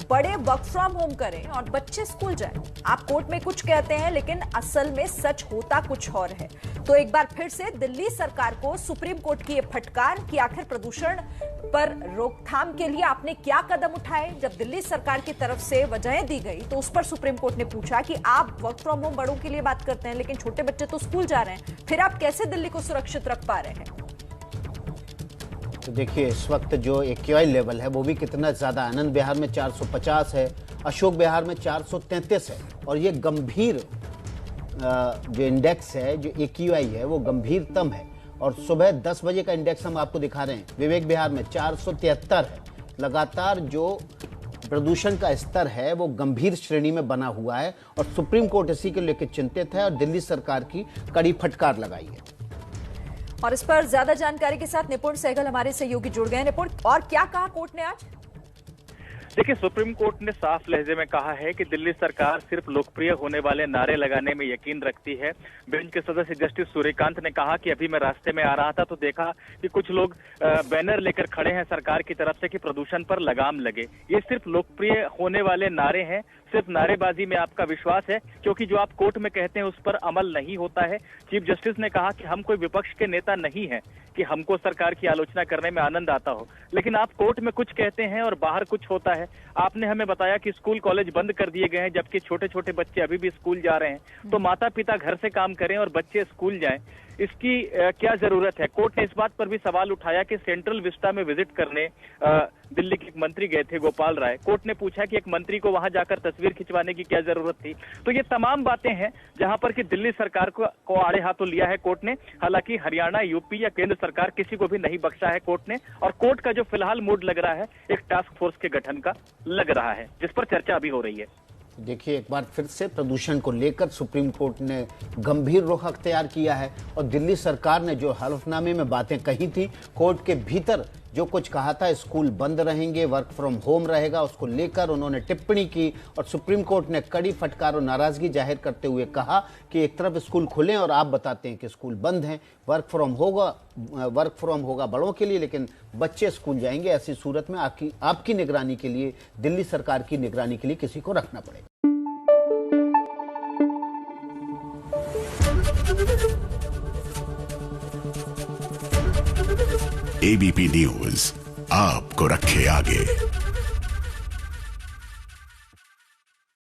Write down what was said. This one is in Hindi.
बड़े वर्क फ्रॉम होम करें और बच्चे स्कूल जाएं। आप कोर्ट में कुछ कहते हैं लेकिन असल में सच होता कुछ और है। तो एक बार फिर से दिल्ली सरकार को सुप्रीम कोर्ट की यह फटकार कि आखिर प्रदूषण पर रोकथाम के लिए आपने क्या कदम उठाए। जब दिल्ली सरकार की तरफ से वजहें दी गई तो उस पर सुप्रीम कोर्ट ने पूछा कि आप वर्क फ्रॉम होम बड़ों के लिए बात करते हैं लेकिन छोटे बच्चे तो स्कूल जा रहे हैं, फिर आप कैसे दिल्ली को सुरक्षित रख पा रहे हैं। तो देखिए, इस वक्त जो एक्यूआई लेवल है वो भी कितना ज्यादा, आनंद विहार में 450 है, अशोक विहार में 433 है और ये गंभीर जो इंडेक्स है, जो एक्यूआई है वो गंभीरतम है। और सुबह 10 बजे का इंडेक्स हम आपको दिखा रहे हैं, विवेक विहार में 473 है। लगातार जो प्रदूषण का स्तर है वो गंभीर श्रेणी में बना हुआ है और सुप्रीम कोर्ट इसी को लेकर चिंतित है और दिल्ली सरकार की कड़ी फटकार लगाई है। और इस पर ज्यादा जानकारी के साथ निपुण सहगल हमारे सहयोगी जुड़ गए। निपुण, और क्या कहा कोर्ट ने आज? देखिए, सुप्रीम कोर्ट ने साफ लहजे में कहा है कि दिल्ली सरकार सिर्फ लोकप्रिय होने वाले नारे लगाने में यकीन रखती है। बेंच के सदस्य जस्टिस सूर्यकांत ने कहा कि अभी मैं रास्ते में आ रहा था तो देखा कि कुछ लोग बैनर लेकर खड़े हैं सरकार की तरफ से कि प्रदूषण पर लगाम लगे। ये सिर्फ लोकप्रिय होने वाले नारे हैं, सिर्फ नारेबाजी में आपका विश्वास है, क्योंकि जो आप कोर्ट में कहते हैं उस पर अमल नहीं होता है। चीफ जस्टिस ने कहा कि हम कोई विपक्ष के नेता नहीं हैं कि हमको सरकार की आलोचना करने में आनंद आता हो, लेकिन आप कोर्ट में कुछ कहते हैं और बाहर कुछ होता है। आपने हमें बताया कि स्कूल कॉलेज बंद कर दिए गए हैं जबकि छोटे छोटे बच्चे अभी भी स्कूल जा रहे हैं। तो माता पिता घर से काम करें और बच्चे स्कूल जाएं, इसकी क्या जरूरत है। कोर्ट ने इस बात पर भी सवाल उठाया कि सेंट्रल विस्टा में विजिट करने दिल्ली के एक मंत्री गए थे, गोपाल राय। कोर्ट ने पूछा कि एक मंत्री को वहां जाकर तस्वीर खिंचवाने की क्या जरूरत थी। तो ये तमाम बातें हैं जहां पर कि दिल्ली सरकार को आड़े हाथों लिया है कोर्ट ने। हालांकि हरियाणा, यूपी या केंद्र सरकार किसी को भी नहीं बख्शा है कोर्ट ने। और कोर्ट का जो फिलहाल मूड लग रहा है एक टास्क फोर्स के गठन का लग रहा है, जिस पर चर्चा अभी हो रही है। देखिए, एक बार फिर से प्रदूषण को लेकर सुप्रीम कोर्ट ने गंभीर रुख अख्तियार किया है और दिल्ली सरकार ने जो हलफनामे में बातें कही थी, कोर्ट के भीतर जो कुछ कहा था, स्कूल बंद रहेंगे, वर्क फ्रॉम होम रहेगा, उसको लेकर उन्होंने टिप्पणी की और सुप्रीम कोर्ट ने कड़ी फटकार और नाराजगी जाहिर करते हुए कहा कि एक तरफ स्कूल खुले और आप बताते हैं कि स्कूल बंद हैं। वर्क फ्रॉम होगा बड़ों के लिए लेकिन बच्चे स्कूल जाएंगे। ऐसी सूरत में आपकी निगरानी के लिए, दिल्ली सरकार की निगरानी के लिए किसी को रखना पड़ेगा। एबीपी न्यूज आपको रखे आगे।